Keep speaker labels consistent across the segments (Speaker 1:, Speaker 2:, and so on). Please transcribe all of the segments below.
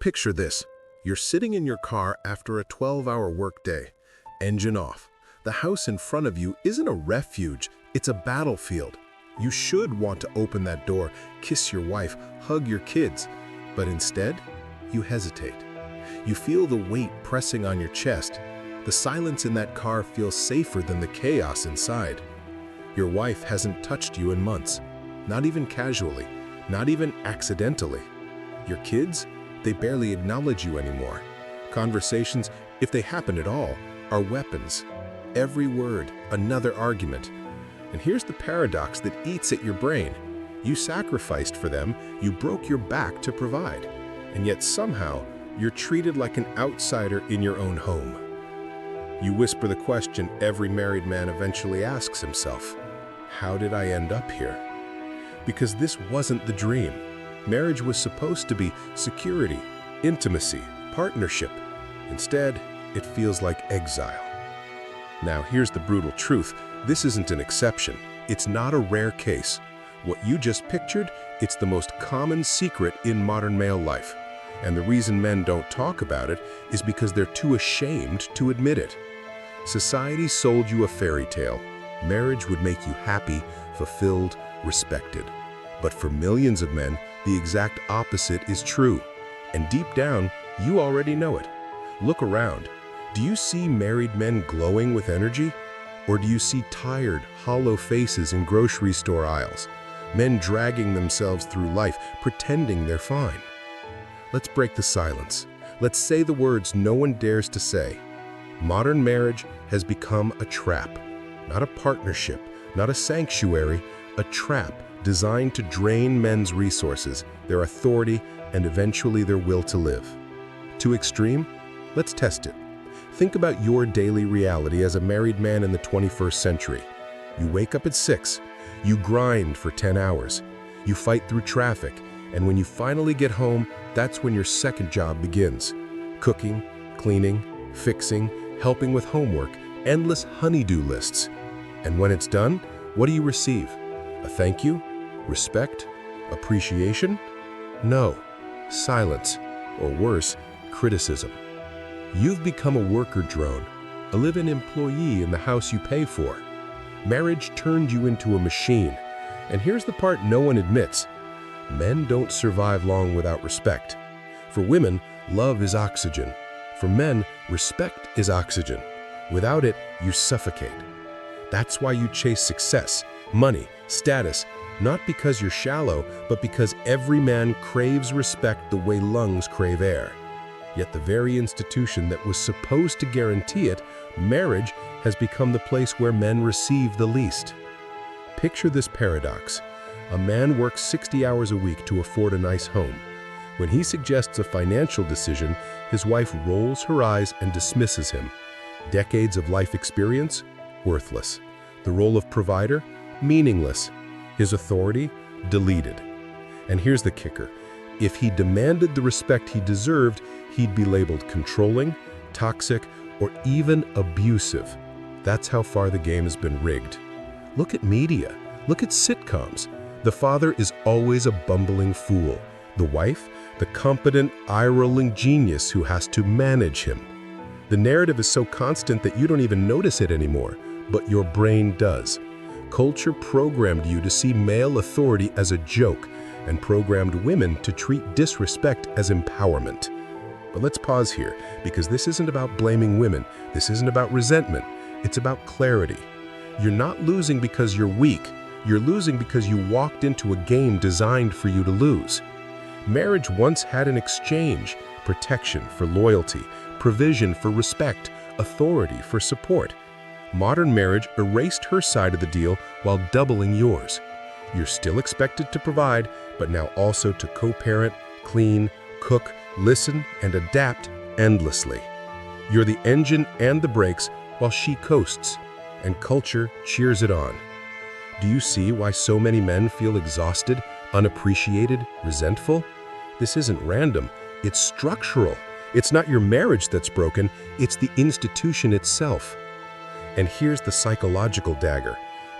Speaker 1: picture this. You're sitting in your car after a 12-hour workday, engine off. The house in front of you isn't a refuge, it's a battlefield. You should want to open that door, kiss your wife, hug your kids, but instead, you hesitate. You feel the weight pressing on your chest. The silence in that car feels safer than the chaos inside. Your wife hasn't touched you in months, not even casually, not even accidentally. Your kids, they barely acknowledge you anymore. Conversations, if they happen at all, are weapons. Every word, another argument. And here's the paradox that eats at your brain. You sacrificed for them, you broke your back to provide. And yet somehow, you're treated like an outsider in your own home. You whisper the question every married man eventually asks himself, how did I end up here? Because this wasn't the dream. Marriage was supposed to be security, intimacy, partnership. Instead, it feels like exile. Now, here's the brutal truth. This isn't an exception. It's not a rare case. What you just pictured, it's the most common secret in modern male life. And the reason men don't talk about it is because they're too ashamed to admit it. Society sold you a fairy tale. Marriage would make you happy, fulfilled, respected. But for millions of men, the exact opposite is true. And deep down, you already know it. Look around. Do you see married men glowing with energy? Or do you see tired, hollow faces in grocery store aisles? Men dragging themselves through life, pretending they're fine. Let's break the silence. Let's say the words no one dares to say. Modern marriage has become a trap. Not a partnership, not a sanctuary, a trap designed to drain men's resources, their authority, and eventually their will to live. Too extreme? Let's test it. Think about your daily reality as a married man in the 21st century. You wake up at 6. You grind for 10 hours. You fight through traffic. And when you finally get home, that's when your second job begins. Cooking, cleaning, fixing, helping with homework, endless honey-do lists. And when it's done, what do you receive? A thank you? Respect? Appreciation? No. Silence. Or worse, criticism. You've become a worker drone, a live-in employee in the house you pay for. Marriage turned you into a machine. And here's the part no one admits. Men don't survive long without respect. For women, love is oxygen. For men, respect is oxygen. Without it, you suffocate. That's why you chase success, money, status, not because you're shallow, but because every man craves respect the way lungs crave air. Yet the very institution that was supposed to guarantee it, marriage, has become the place where men receive the least. Picture this paradox. A man works 60 hours a week to afford a nice home. When he suggests a financial decision, his wife rolls her eyes and dismisses him. Decades of life experience? Worthless. The role of provider? Meaningless. His authority? Deleted. And here's the kicker. If he demanded the respect he deserved, he'd be labeled controlling, toxic, or even abusive. That's how far the game has been rigged. Look at media. Look at sitcoms. The father is always a bumbling fool. The wife, the competent, eye-rolling genius who has to manage him. The narrative is so constant that you don't even notice it anymore, but your brain does. Culture programmed you to see male authority as a joke and programmed women to treat disrespect as empowerment. But let's pause here, because this isn't about blaming women. This isn't about resentment. It's about clarity. You're not losing because you're weak. You're losing because you walked into a game designed for you to lose. Marriage once had an exchange, protection for loyalty, provision for respect, authority for support. Modern marriage erased her side of the deal while doubling yours. You're still expected to provide, but now also to co-parent, clean, cook, listen, and adapt endlessly. You're the engine and the brakes while she coasts, and culture cheers it on. Do you see why so many men feel exhausted, unappreciated, resentful? This isn't random, it's structural. It's not your marriage that's broken, it's the institution itself. And here's the psychological dagger.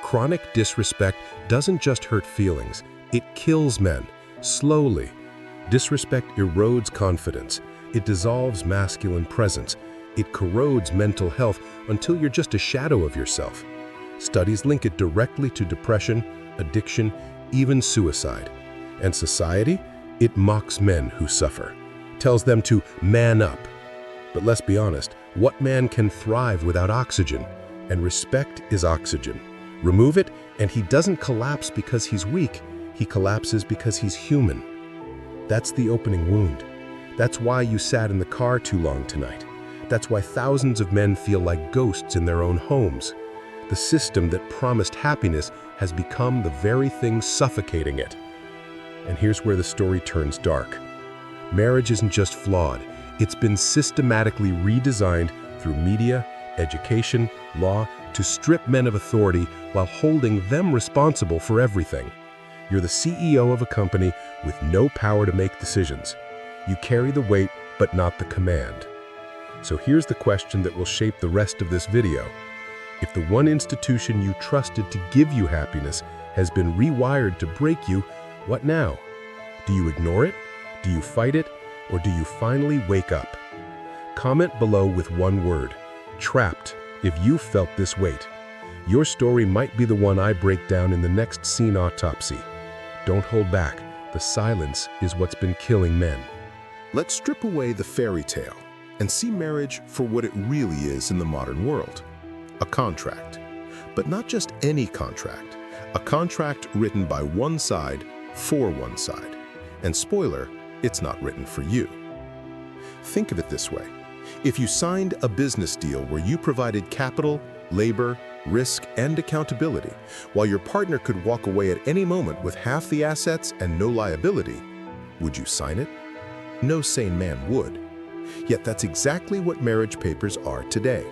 Speaker 1: Chronic disrespect doesn't just hurt feelings, it kills men, slowly. Disrespect erodes confidence. It dissolves masculine presence. It corrodes mental health until you're just a shadow of yourself. Studies link it directly to depression, addiction, even suicide. And society? It mocks men who suffer, tells them to man up. But let's be honest, what man can thrive without oxygen? And respect is oxygen. Remove it, and he doesn't collapse because he's weak. He collapses because he's human. That's the opening wound. That's why you sat in the car too long tonight. That's why thousands of men feel like ghosts in their own homes. The system that promised happiness has become the very thing suffocating it. And here's where the story turns dark. Marriage isn't just flawed. It's been systematically redesigned through media, education, law, to strip men of authority while holding them responsible for everything. You're the CEO of a company with no power to make decisions. You carry the weight, but not the command. So here's the question that will shape the rest of this video. If the one institution you trusted to give you happiness has been rewired to break you, what now? Do you ignore it? Do you fight it? Or do you finally wake up? Comment below with one word: trapped, if you felt this weight. Your story might be the one I break down in the next scene autopsy. Don't hold back. The silence is what's been killing men.
Speaker 2: Let's strip away the fairy tale and see marriage for what it really is in the modern world. A contract. But not just any contract. A contract written by one side for one side. And spoiler, it's not written for you. Think of it this way. If you signed a business deal where you provided capital, labor, risk, and accountability, while your partner could walk away at any moment with half the assets and no liability, would you sign it? No sane man would. Yet that's exactly what marriage papers are today.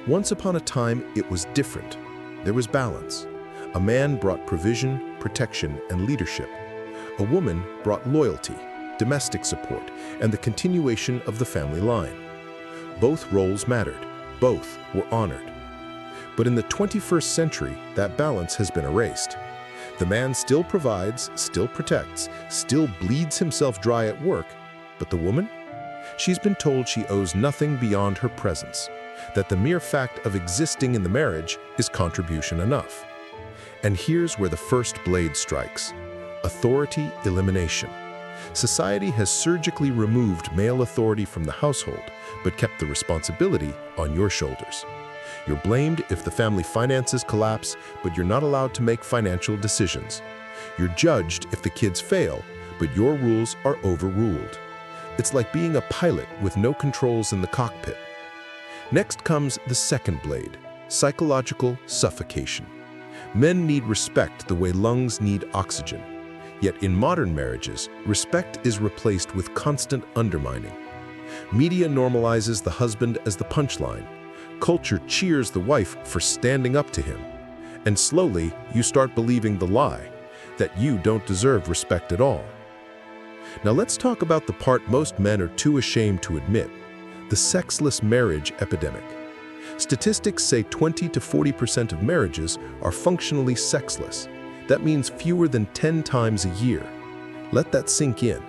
Speaker 2: Once upon a time, it was different. There was balance. A man brought provision, protection, and leadership. A woman brought loyalty, domestic support, and the continuation of the family line. Both roles mattered. Both were honored. But in the 21st century, that balance has been erased. The man still provides, still protects, still bleeds himself dry at work, but the woman? She's been told she owes nothing beyond her presence, that the mere fact of existing in the marriage is contribution enough. And here's where the first blade strikes: authority elimination. Society has surgically removed male authority from the household, but kept the responsibility on your shoulders. You're blamed if the family finances collapse, but you're not allowed to make financial decisions. You're judged if the kids fail, but your rules are overruled. It's like being a pilot with no controls in the cockpit. Next comes the second blade: psychological suffocation. Men need respect the way lungs need oxygen. Yet in modern marriages, respect is replaced with constant undermining. Media normalizes the husband as the punchline. Culture cheers the wife for standing up to him. And slowly, you start believing the lie, that you don't deserve respect at all. Now let's talk about the part most men are too ashamed to admit: the sexless marriage epidemic. Statistics say 20 to 40% of marriages are functionally sexless. That means fewer than 10 times a year. Let that sink in.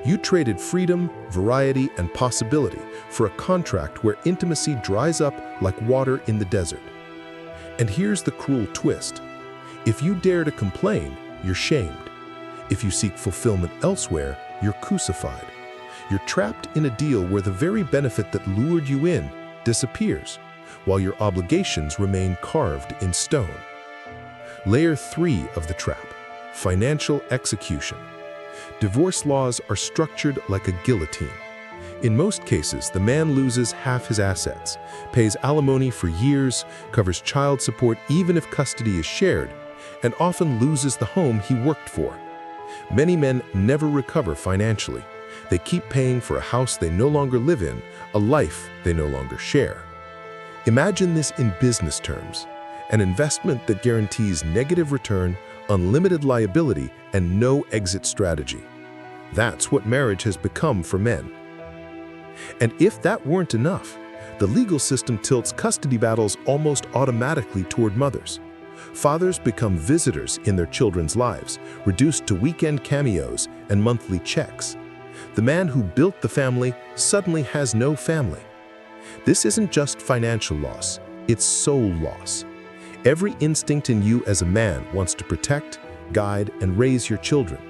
Speaker 2: You traded freedom, variety, and possibility for a contract where intimacy dries up like water in the desert. And here's the cruel twist. If you dare to complain, you're shamed. If you seek fulfillment elsewhere, you're crucified. You're trapped in a deal where the very benefit that lured you in disappears, while your obligations remain carved in stone. Layer 3 of the trap: financial execution. Divorce laws are structured like a guillotine. In most cases, the man loses half his assets, pays alimony for years, covers child support even if custody is shared, and often loses the home he worked for. Many men never recover financially. They keep paying for a house they no longer live in, a life they no longer share. Imagine this in business terms: an investment that guarantees negative return, unlimited liability, and no exit strategy. That's what marriage has become for men. And if that weren't enough, the legal system tilts custody battles almost automatically toward mothers. Fathers become visitors in their children's lives, reduced to weekend cameos and monthly checks. The man who built the family suddenly has no family. This isn't just financial loss, it's soul loss. Every instinct in you as a man wants to protect, guide, and raise your children.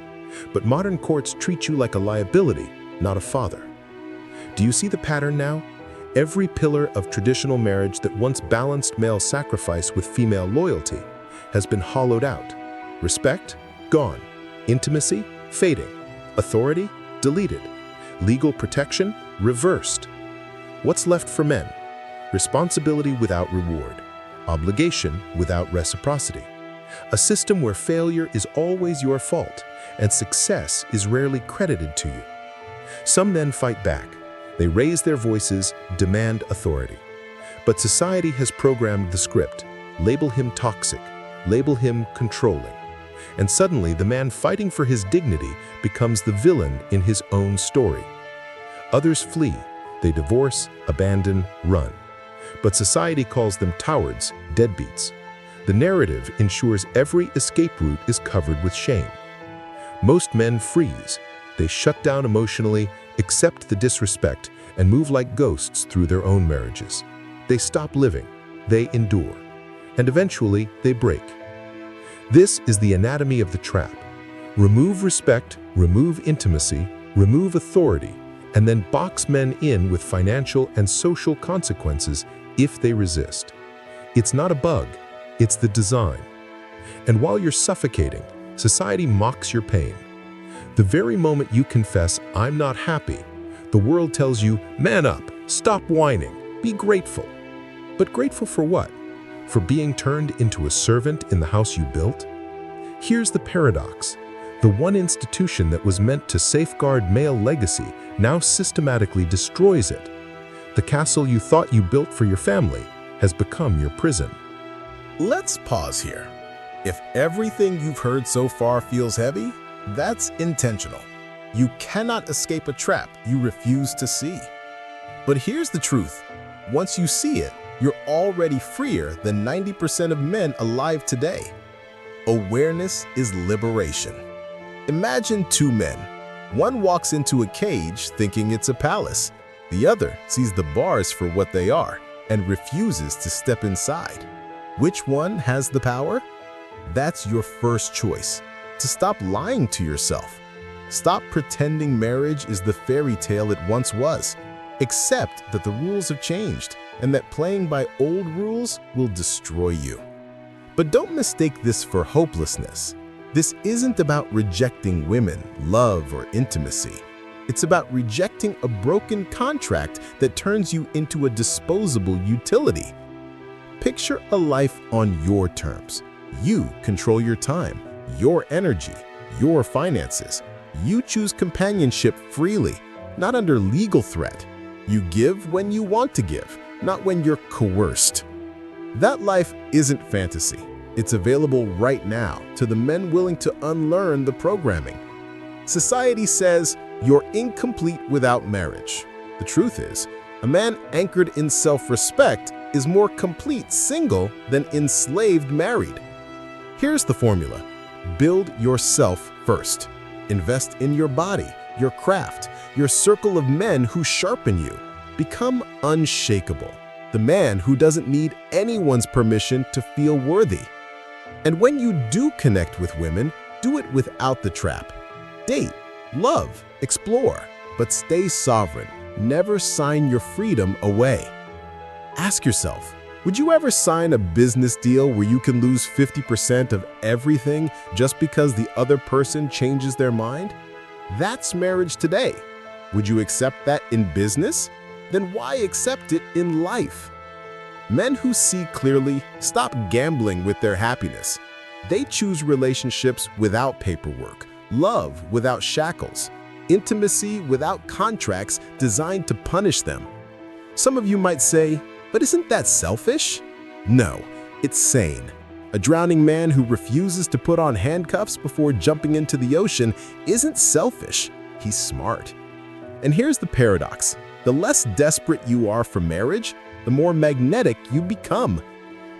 Speaker 2: But modern courts treat you like a liability, not a father. Do you see the pattern now? Every pillar of traditional marriage that once balanced male sacrifice with female loyalty has been hollowed out. Respect? Gone. Intimacy? Fading. Authority? Deleted. Legal protection? Reversed. What's left for men? Responsibility without reward. Obligation without reciprocity. A system where failure is always your fault and success is rarely credited to you. Some men fight back. They raise their voices, demand authority. But society has programmed the script. Label him toxic. Label him controlling. And suddenly the man fighting for his dignity becomes the villain in his own story. Others flee. They divorce, abandon, run. But society calls them cowards, deadbeats. The narrative ensures every escape route is covered with shame. Most men freeze. They shut down emotionally, accept the disrespect, and move like ghosts through their own marriages. They stop living. They endure. And eventually, they break. This is the anatomy of the trap. Remove respect, remove intimacy, remove authority, and then box men in with financial and social consequences if they resist. It's not a bug, it's the design. And while you're suffocating, society mocks your pain. The very moment you confess, "I'm not happy," the world tells you, "Man up, stop whining, be grateful." But grateful for what? For being turned into a servant in the house you built? Here's the paradox. The one institution that was meant to safeguard male legacy now systematically destroys it. The castle you thought you built for your family has become your prison.
Speaker 1: Let's pause here. If everything you've heard so far feels heavy, that's intentional. You cannot escape a trap you refuse to see. But here's the truth. Once you see it, you're already freer than 90% of men alive today. Awareness is liberation. Imagine two men. One walks into a cage thinking it's a palace. The other sees the bars for what they are and refuses to step inside. Which one has the power? That's your first choice. To stop lying to yourself. Stop pretending marriage is the fairy tale it once was. Accept that the rules have changed and that playing by old rules will destroy you. But don't mistake this for hopelessness. This isn't about rejecting women, love, or intimacy. It's about rejecting a broken contract that turns you into a disposable utility. Picture a life on your terms. You control your time, your energy, your finances. You choose companionship freely, not under legal threat. You give when you want to give, not when you're coerced. That life isn't fantasy. It's available right now to the men willing to unlearn the programming. Society says you're incomplete without marriage. The truth is, a man anchored in self-respect is more complete single than enslaved married. Here's the formula. Build yourself first. Invest in your body, your craft, your circle of men who sharpen you. Become unshakable. The man who doesn't need anyone's permission to feel worthy. And when you do connect with women, do it without the trap. Date, love, explore, but stay sovereign. Never sign your freedom away. Ask yourself, would you ever sign a business deal where you can lose 50% of everything just because the other person changes their mind? That's marriage today. Would you accept that in business? Then why accept it in life? Men who see clearly stop gambling with their happiness. They choose relationships without paperwork, love without shackles, intimacy without contracts designed to punish them. Some of you might say, but isn't that selfish? No, it's sane. A drowning man who refuses to put on handcuffs before jumping into the ocean isn't selfish, he's smart. And here's the paradox. The less desperate you are for marriage, the more magnetic you become.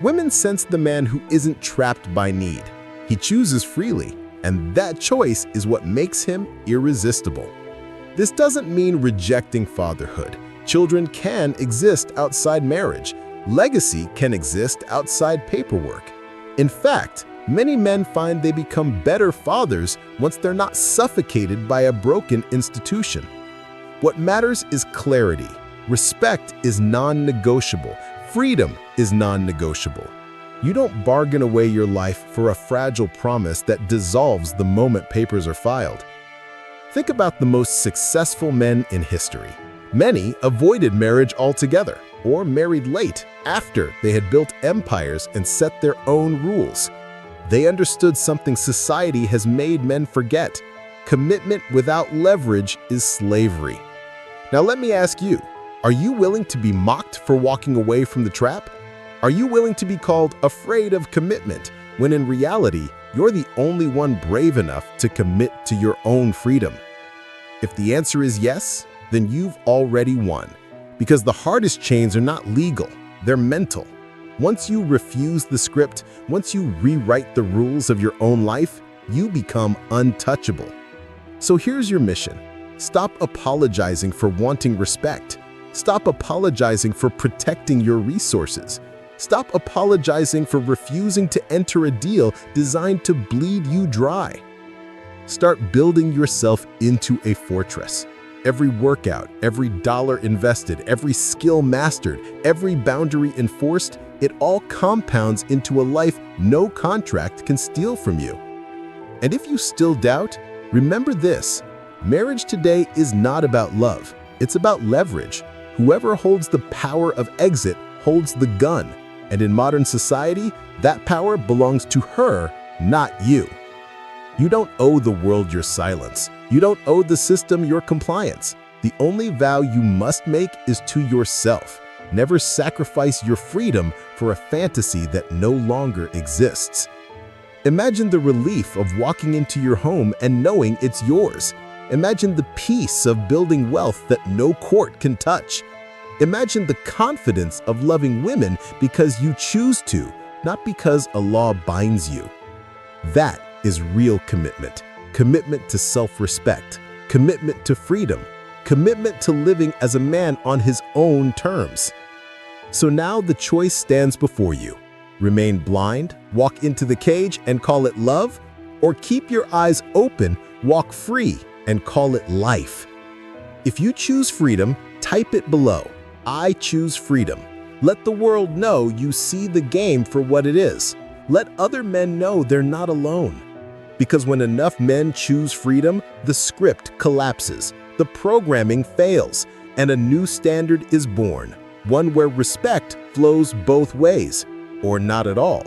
Speaker 2: Women sense the man who isn't trapped by need. He chooses freely, and that choice is what makes him irresistible. This doesn't mean rejecting fatherhood. Children can exist outside marriage. Legacy can exist outside paperwork. In fact, many men find they become better fathers once they're not suffocated by a broken institution. What matters is clarity. Respect is non-negotiable. Freedom is non-negotiable. You don't bargain away your life for a fragile promise that dissolves the moment papers are filed. Think about the most successful men in history. Many avoided marriage altogether, or married late after they had built empires and set their own rules. They understood something society has made men forget. Commitment without leverage is slavery. Now let me ask you, are you willing to be mocked for walking away from the trap? Are you willing to be called afraid of commitment when in reality, you're the only one brave enough to commit to your own freedom? If the answer is yes, then you've already won. Because the hardest chains are not legal, they're mental. Once you refuse the script, once you rewrite the rules of your own life, you become untouchable. So here's your mission. Stop apologizing for wanting respect. Stop apologizing for protecting your resources. Stop apologizing for refusing to enter a deal designed to bleed you dry. Start building yourself into a fortress. Every workout, every dollar invested, every skill mastered, every boundary enforced, it all compounds into a life no contract can steal from you. And if you still doubt, remember this: marriage today is not about love, it's about leverage. Whoever holds the power of exit holds the gun, and in modern society, that power belongs to her, not you. You don't owe the world your silence. You don't owe the system your compliance. The only vow you must make is to yourself. Never sacrifice your freedom for a fantasy that no longer exists. Imagine the relief of walking into your home and knowing it's yours. Imagine the peace of building wealth that no court can touch. Imagine the confidence of loving women because you choose to, not because a law binds you. That is real commitment. Commitment to self-respect, commitment to freedom, commitment to living as a man on his own terms. So now the choice stands before you. Remain blind, walk into the cage and call it love, or keep your eyes open, walk free and call it life. If you choose freedom, type it below. I choose freedom. Let the world know you see the game for what it is. Let other men know they're not alone. Because when enough men choose freedom, the script collapses, the programming fails, and a new standard is born, one where respect flows both ways, or not at all.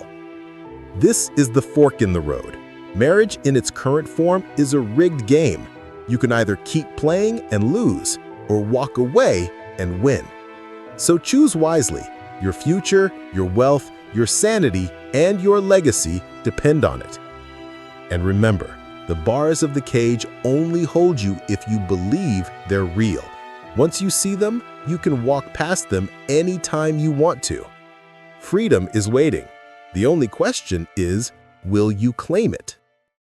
Speaker 2: This is the fork in the road. Marriage in its current form is a rigged game. You can either keep playing and lose, or walk away and win. So choose wisely. Your future, your wealth, your sanity, and your legacy depend on it. And remember, the bars of the cage only hold you if you believe they're real. Once you see them, you can walk past them anytime you want to. Freedom is waiting. The only question is, will you claim it?